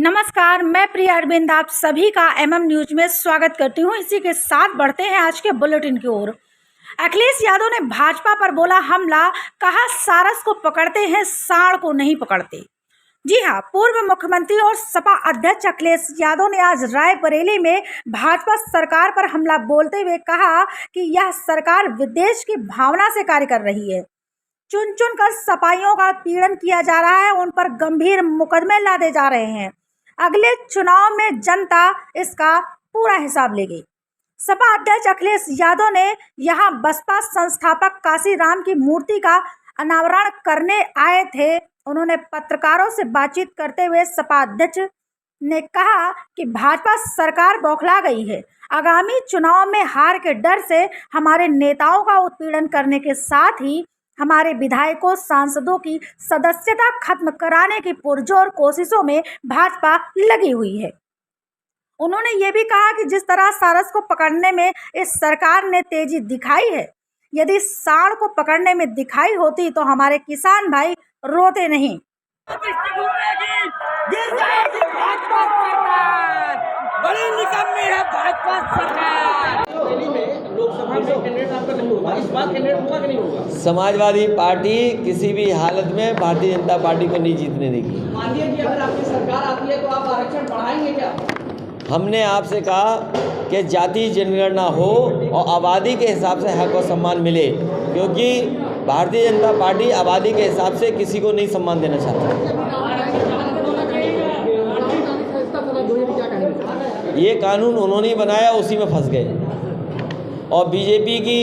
नमस्कार, मैं प्रिया अरविंद आप सभी का एमएम न्यूज में स्वागत करती हूं। इसी के साथ बढ़ते हैं आज के बुलेटिन की ओर। अखिलेश यादव ने भाजपा पर बोला हमला, कहा सारस को पकड़ते हैं, सांड को नहीं पकड़ते। जी हां, पूर्व मुख्यमंत्री और सपा अध्यक्ष अखिलेश यादव ने आज रायबरेली में भाजपा सरकार पर हमला बोलते हुए कहा कि यह सरकार विद्वेष की भावना से कार्य कर रही है। चुन चुन कर सपाइयों का पीड़न किया जा रहा है, उन पर गंभीर मुकदमे लादे जा रहे हैं। अगले चुनाव में जनता इसका पूरा हिसाब लेगी। सपा अध्यक्ष अखिलेश यादव ने यहां बसपा संस्थापक काशीराम की मूर्ति का अनावरण करने आए थे। उन्होंने पत्रकारों से बातचीत करते हुए सपा अध्यक्ष ने कहा कि भाजपा सरकार बौखला गई है। आगामी चुनाव में हार के डर से हमारे नेताओं का उत्पीड़न करने के साथ ही हमारे विधायकों सांसदों की सदस्यता खत्म कराने की पुरजोर कोशिशों में भाजपा लगी हुई है। उन्होंने ये भी कहा कि जिस तरह सारस को पकड़ने में इस सरकार ने तेजी दिखाई है, यदि सांड को पकड़ने में दिखाई होती तो हमारे किसान भाई रोते नहीं। बड़ी निकम्मी है भाजपा सरकार। समाजवादी पार्टी किसी भी हालत में भारतीय जनता पार्टी को नहीं जीतने देगी। मानिए कि अगर आपकी सरकार आती है तो आप आरक्षण बढ़ाएंगे क्या? हमने आपसे कहा कि जाति जनगणना हो और आबादी के हिसाब से हक और सम्मान मिले, क्योंकि भारतीय जनता पार्टी आबादी के हिसाब से किसी को नहीं सम्मान देना चाहती। ये कानून उन्होंने बनाया, उसी में फंस गए और बीजेपी की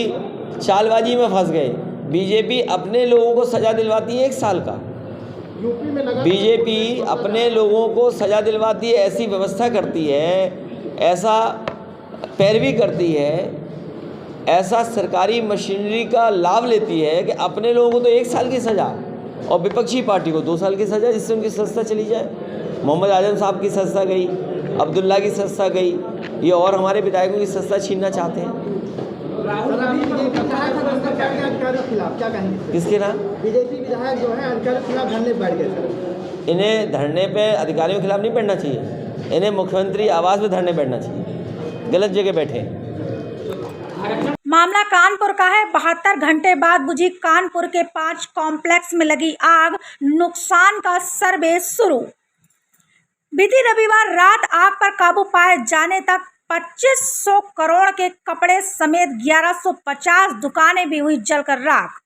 चालबाजी में फंस गए। बीजेपी अपने लोगों को सज़ा दिलवाती है 1 साल का। बीजेपी अपने लोगों को सज़ा दिलवाती है, ऐसी व्यवस्था करती है, ऐसा पैरवी करती है, ऐसा सरकारी मशीनरी का लाभ लेती है कि अपने लोगों को तो 1 साल की सज़ा और विपक्षी पार्टी को 2 साल की सज़ा, जिससे उनकी सत्ता चली जाए। मोहम्मद आजम साहब की सत्ता गई, अब्दुल्ला की सत्ता गई, ये और हमारे विधायकों की सत्ता छीनना चाहते हैं। किसके नाम? बीजेपी विधायक जो है अधिकारियों के खिलाफ धरने बैठ गए। इन्हें धरने पे अधिकारियों के खिलाफ नहीं बैठना चाहिए, इन्हें मुख्यमंत्री आवास पे धरने बैठना चाहिए। गलत जगह बैठे। मामला कानपुर का है। 72 घंटे बाद बुझी कानपुर के 5 कॉम्प्लेक्स में लगी आग, नुकसान का सर्वे शुरू। बीती रविवार रात आग पर काबू पाए जाने तक 2500 करोड़ के कपड़े समेत 1150 दुकानें भी हुई जलकर राख।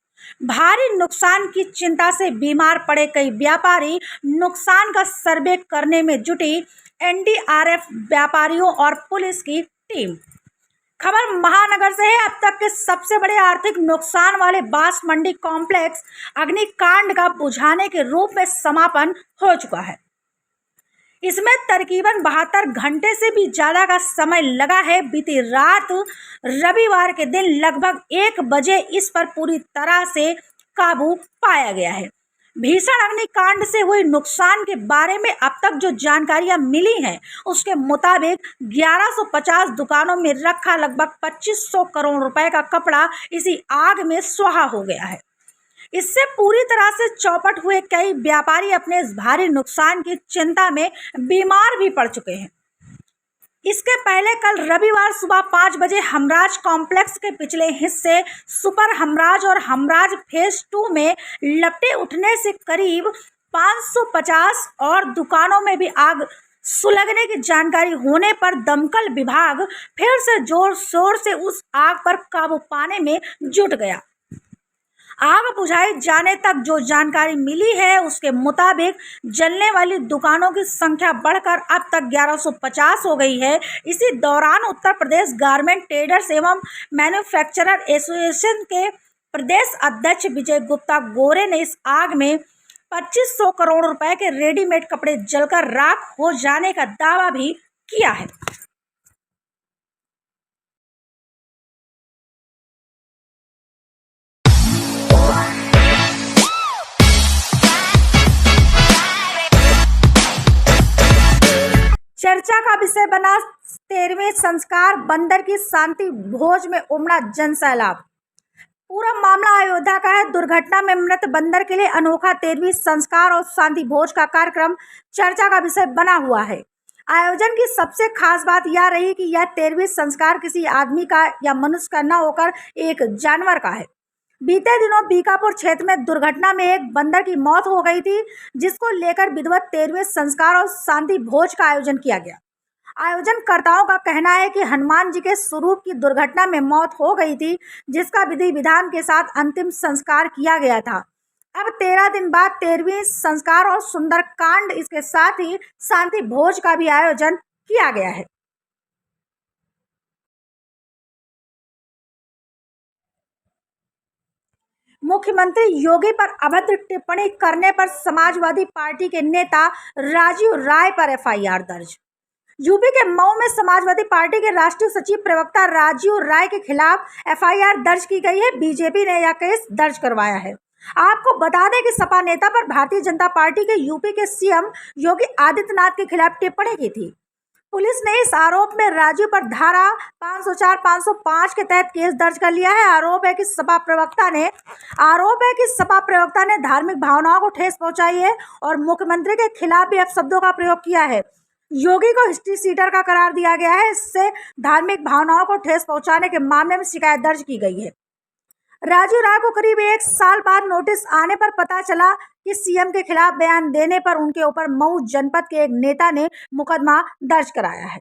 भारी नुकसान की चिंता से बीमार पड़े कई व्यापारी नुकसान का सर्वे करने में जुटी एनडीआरएफ, व्यापारियों और पुलिस की टीम। खबर महानगर से है। अब तक के सबसे बड़े आर्थिक नुकसान वाले बांस मंडी कॉम्प्लेक्स अग्निकांड का बुझाने के रूप में समापन हो चुका है। इसमें तकरीबन 72 घंटे से भी ज़्यादा का समय लगा है। बीती रात रविवार के दिन लगभग 1 बजे इस पर पूरी तरह से काबू पाया गया है। भीषण अग्निकांड से हुए नुकसान के बारे में अब तक जो जानकारियां मिली हैं, उसके मुताबिक 1150 दुकानों में रखा लगभग 2500 करोड़ रुपए का कपड़ा इसी आग में स्वाहा हो गया है। इससे पूरी तरह से चौपट हुए कई व्यापारी अपने इस भारी नुकसान की चिंता में बीमार भी पड़ चुके हैं। इसके पहले कल रविवार सुबह 5 बजे हमराज कॉम्प्लेक्स के पिछले हिस्से सुपर हमराज और हमराज फेज 2 में लपटे उठने से करीब 550 और दुकानों में भी आग सुलगने की जानकारी होने पर दमकल विभाग फिर से जोर शोर से उस आग पर काबू पाने में जुट गया। आग बुझाई जाने तक जो जानकारी मिली है, उसके मुताबिक जलने वाली दुकानों की संख्या बढ़कर अब तक 1150 हो गई है। इसी दौरान उत्तर प्रदेश गारमेंट ट्रेडर्स एवं मैन्युफैक्चरर एसोसिएशन के प्रदेश अध्यक्ष विजय गुप्ता गोरे ने इस आग में 2500 करोड़ रुपए के रेडीमेड कपड़े जलकर राख हो जाने का दावा भी किया है। चर्चा का विषय बना 13वें संस्कार बंदर की शांति भोज में उमड़ा जन सैलाब। पूरा मामला अयोध्या का है। दुर्घटना में मृत बंदर के लिए अनोखा 13वीं संस्कार और शांति भोज का कार्यक्रम चर्चा का विषय बना हुआ है। आयोजन की सबसे खास बात यह रही कि यह 13वीं संस्कार किसी आदमी का या मनुष्य का न होकर एक जानवर का है। बीते दिनों बीकापुर क्षेत्र में दुर्घटना में एक बंदर की मौत हो गई थी, जिसको लेकर विधिवत 13वें संस्कार और शांति भोज का आयोजन किया गया। आयोजनकर्ताओं का कहना है कि हनुमान जी के स्वरूप की दुर्घटना में मौत हो गई थी, जिसका विधि विधान के साथ अंतिम संस्कार किया गया था। अब 13 दिन बाद 13वीं संस्कार और सुंदरकांड, इसके साथ ही शांति भोज का भी आयोजन किया गया है। मुख्यमंत्री योगी पर अभद्र टिप्पणी करने पर समाजवादी पार्टी के नेता राजीव राय पर एफआईआर दर्ज। यूपी के मऊ में समाजवादी पार्टी के राष्ट्रीय सचिव प्रवक्ता राजीव राय के खिलाफ एफआईआर दर्ज की गई है। बीजेपी ने यह केस दर्ज करवाया है। आपको बता दें कि सपा नेता पर भारतीय जनता पार्टी के यूपी के सीएम योगी आदित्यनाथ के खिलाफ टिप्पणी की थी। पुलिस ने इस आरोप में राजीव पर धारा 504, 505 के तहत केस दर्ज कर लिया है। आरोप है कि सपा प्रवक्ता ने धार्मिक भावनाओं को ठेस पहुंचाई है और मुख्यमंत्री के खिलाफ भी अपशब्दों का प्रयोग किया है। योगी को हिस्ट्री सीटर का करार दिया गया है। इससे धार्मिक भावनाओं को ठेस पहुंचाने के मामले में शिकायत दर्ज की गई है। राजीव राय को करीब 1 साल बाद नोटिस आने पर पता चला कि सीएम के खिलाफ बयान देने पर उनके ऊपर मऊ जनपद के एक नेता ने मुकदमा दर्ज कराया है।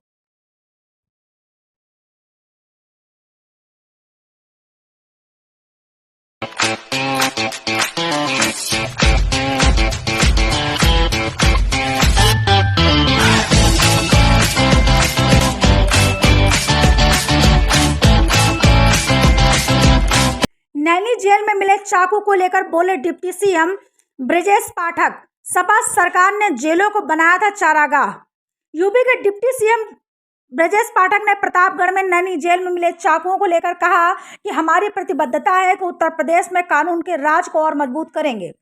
नैनी जेल में मिले चाकू को लेकर बोले डिप्टी सीएम ब्रजेश पाठक, सपा सरकार ने जेलों को बनाया था चारागाह। यूपी के डिप्टी सीएम ब्रजेश पाठक ने प्रतापगढ़ में नैनी जेल में मिले चाकुओं को लेकर कहा कि हमारी प्रतिबद्धता है कि उत्तर प्रदेश में कानून के राज को और मजबूत करेंगे।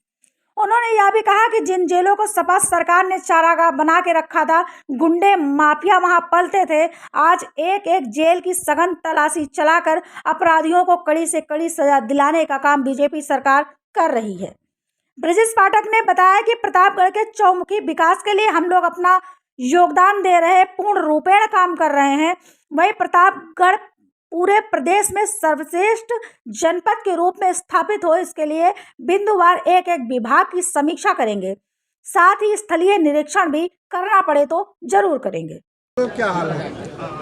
उन्होंने यह भी कहा कि जिन जेलों को सपा सरकार ने चारागाह बना के रखा था, गुंडे माफिया वहां पलते थे। आज एक एक जेल की सघन तलाशी चलाकर अपराधियों को कड़ी से कड़ी सजा दिलाने का काम बीजेपी सरकार कर रही है। ब्रजेश पाठक ने बताया कि प्रतापगढ़ के चौमुखी विकास के लिए हम लोग अपना योगदान दे रहे, पूर्ण रूपेण काम कर रहे हैं। वहीं प्रतापगढ़ पूरे प्रदेश में सर्वश्रेष्ठ जनपद के रूप में स्थापित हो, इसके लिए बिंदुवार एक एक विभाग की समीक्षा करेंगे। साथ ही स्थलीय निरीक्षण भी करना पड़े तो जरूर करेंगे। तो क्या हाल है?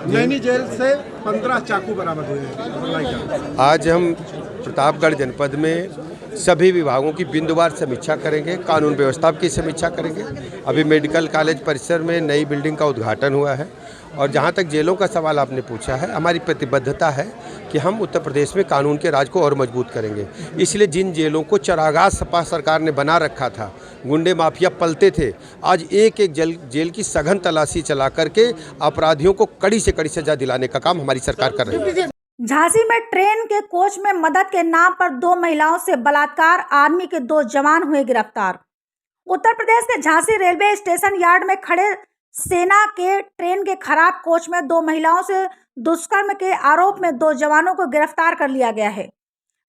नैनी जेल से 15 चाकू बरामद हुए हैं। आज हम प्रतापगढ़ जनपद में सभी विभागों की बिंदुवार समीक्षा करेंगे, कानून व्यवस्था की समीक्षा करेंगे। अभी मेडिकल कॉलेज परिसर में नई बिल्डिंग का उद्घाटन हुआ है और जहां तक जेलों का सवाल आपने पूछा है, हमारी प्रतिबद्धता है कि हम उत्तर प्रदेश में कानून के राज को और मजबूत करेंगे। इसलिए जिन जेलों को चारागाह सपा सरकार ने बना रखा था, गुंडे माफिया पलते थे, आज एक एक जेल की सघन तलाशी चला करके अपराधियों को कड़ी से कड़ी सजा दिलाने का काम हमारी सरकार कर रही है। झांसी में ट्रेन के कोच में मदद के नाम पर 2 महिलाओं से बलात्कार, आर्मी के 2 जवान हुए गिरफ्तार। उत्तर प्रदेश के झांसी रेलवे स्टेशन यार्ड में खड़े सेना के ट्रेन के खराब कोच में 2 महिलाओं से दुष्कर्म के आरोप में 2 जवानों को गिरफ्तार कर लिया गया है।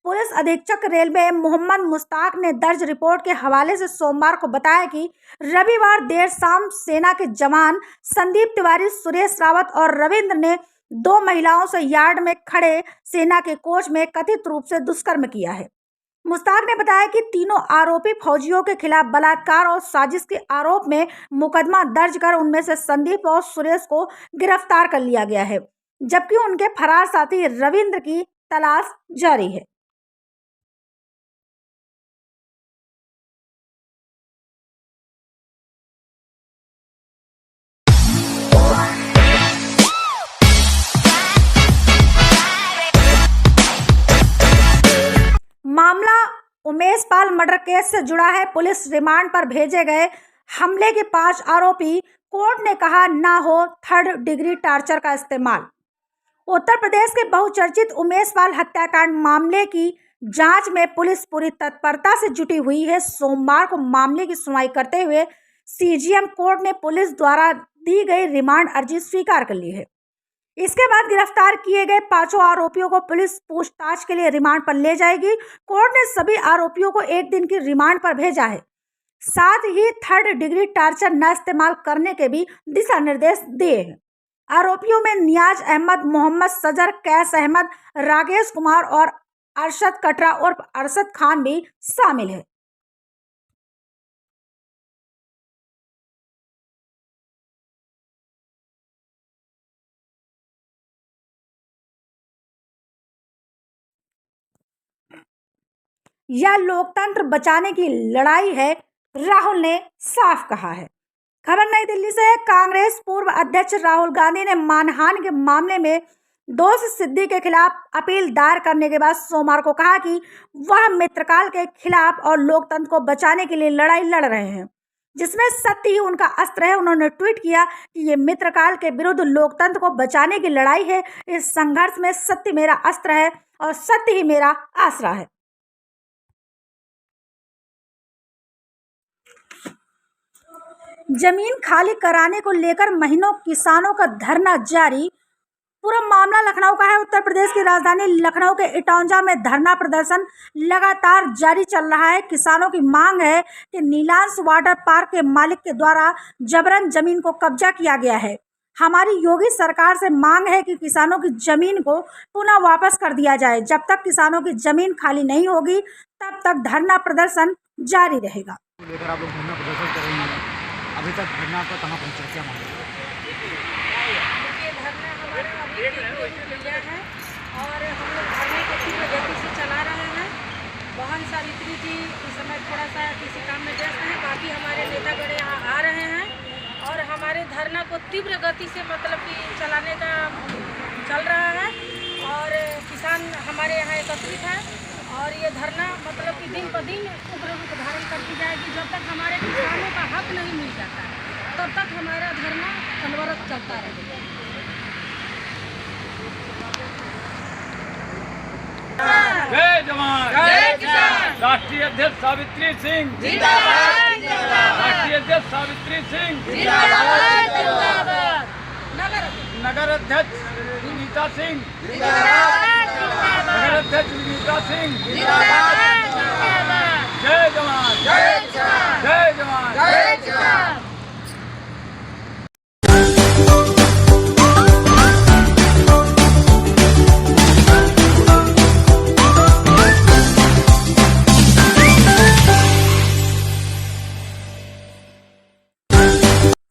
पुलिस अधीक्षक रेलवे मोहम्मद मुश्ताक ने दर्ज रिपोर्ट के हवाले से सोमवार को बताया कि रविवार देर शाम सेना के जवान संदीप तिवारी, सुरेश रावत और रविंद्र ने 2 महिलाओं से यार्ड में खड़े सेना के कोच में कथित रूप से दुष्कर्म किया है। मुश्ताक ने बताया कि तीनों आरोपी फौजियों के खिलाफ बलात्कार और साजिश के आरोप में मुकदमा दर्ज कर उनमें से संदीप और सुरेश को गिरफ्तार कर लिया गया है, जबकि उनके फरार साथी रविंद्र की तलाश जारी है। मामला उमेश पाल मर्डर केस से जुड़ा है। पुलिस रिमांड पर भेजे गए हमले के 5 आरोपी, कोर्ट ने कहा ना हो 3rd डिग्री टार्चर का इस्तेमाल। उत्तर प्रदेश के बहुचर्चित उमेश पाल हत्याकांड मामले की जांच में पुलिस पूरी तत्परता से जुटी हुई है। सोमवार को मामले की सुनवाई करते हुए सीजीएम कोर्ट ने पुलिस द्वारा दी गई रिमांड अर्जी स्वीकार कर ली है। इसके बाद गिरफ्तार किए गए 5 आरोपियों को पुलिस पूछताछ के लिए रिमांड पर ले जाएगी। कोर्ट ने सभी आरोपियों को 1 दिन की रिमांड पर भेजा है। साथ ही 3rd डिग्री टार्चर न इस्तेमाल करने के भी दिशा निर्देश दिए हैं। आरोपियों में नियाज अहमद, मोहम्मद सजर, कैस अहमद, राकेश कुमार और अरशद कटरा और अरशद खान भी शामिल है। यह लोकतंत्र बचाने की लड़ाई है, राहुल ने साफ कहा है। खबर नई दिल्ली से है। कांग्रेस पूर्व अध्यक्ष राहुल गांधी ने मानहानि के मामले में दोषी सिद्धि के खिलाफ अपील दायर करने के बाद सोमवार को कहा कि वह मित्रकाल के खिलाफ और लोकतंत्र को बचाने के लिए लड़ाई लड़ रहे हैं, जिसमें सत्य ही उनका अस्त्र है। उन्होंने ट्वीट किया कि ये मित्रकाल के विरुद्ध लोकतंत्र को बचाने की लड़ाई है। इस संघर्ष में सत्य मेरा अस्त्र है और सत्य ही मेरा आसरा है। जमीन खाली कराने को लेकर महीनों किसानों का धरना जारी। पूरा मामला लखनऊ का है। उत्तर प्रदेश की राजधानी लखनऊ के इटौंजा में धरना प्रदर्शन लगातार जारी चल रहा है। किसानों की मांग है कि नीलांश वाटर पार्क के मालिक के द्वारा जबरन जमीन को कब्जा किया गया है। हमारी योगी सरकार से मांग है कि किसानों की जमीन को पुनः वापस कर दिया जाए। जब तक किसानों की जमीन खाली नहीं होगी तब तक धरना प्रदर्शन जारी रहेगा। लेकर आप लोग धरना प्रदर्शन कर रही हैं, अभी तक धरना आपका कहाँ पहुँचा, क्या मांग है? ये धरना हमारा अभी किया है और हम लोग धरने को तीव्र गति से चला रहे हैं। बहन सावित्री जी इस समय थोड़ा सा किसी काम में व्यस्त हैं, बाकी हमारे नेतागण यहाँ आ रहे हैं और हमारे धरना को तीव्र गति से मतलब कि चलाने का चल रहा है और किसान हमारे यहाँ एकत्रित है और ये धरना मतलब कि दिन पर दिन उग्र रूप धारण करती जाएगी। जब तक हमारे किसानों का हक नहीं मिल जाता है तब तक हमारा धरना अनवरत चलता रहेगा। जय जवान जय किसान। राष्ट्रीय अध्यक्ष सावित्री सिंह जिंदाबाद जिंदाबाद। राष्ट्रीय अध्यक्ष सावित्री सिंह जिंदाबाद जिंदाबाद। नगर अध्यक्ष विनीता सिंह जिंदाबाद जिंदाबाद। नगर अध्यक्ष विनीता सिंह जिंदाबाद जिंदाबाद। जय जवान जय किसान। जय जवान जय किसान।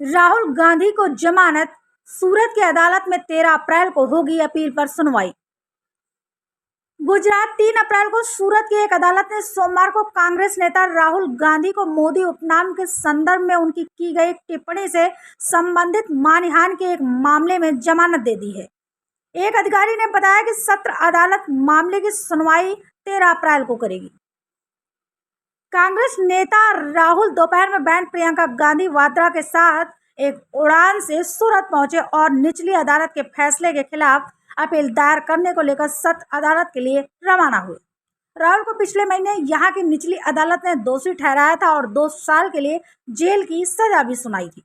राहुल गांधी को जमानत। सूरत की अदालत में 13 अप्रैल को होगी अपील पर सुनवाई। गुजरात 3 अप्रैल को सूरत की एक अदालत ने सोमवार को कांग्रेस नेता राहुल गांधी को मोदी उपनाम के संदर्भ में उनकी की गई टिप्पणी से संबंधित मानहानि के एक मामले में जमानत दे दी है। एक अधिकारी ने बताया कि सत्र अदालत मामले की सुनवाई 13 अप्रैल को करेगी। कांग्रेस नेता राहुल दोपहर में बहन प्रियंका गांधी वाड्रा के साथ एक उड़ान से सूरत पहुंचे और निचली अदालत के फैसले के खिलाफ अपील दायर करने को लेकर सत्र अदालत के लिए रवाना हुए। राहुल को पिछले महीने यहां की निचली अदालत ने दोषी ठहराया था और 2 साल के लिए जेल की सजा भी सुनाई थी।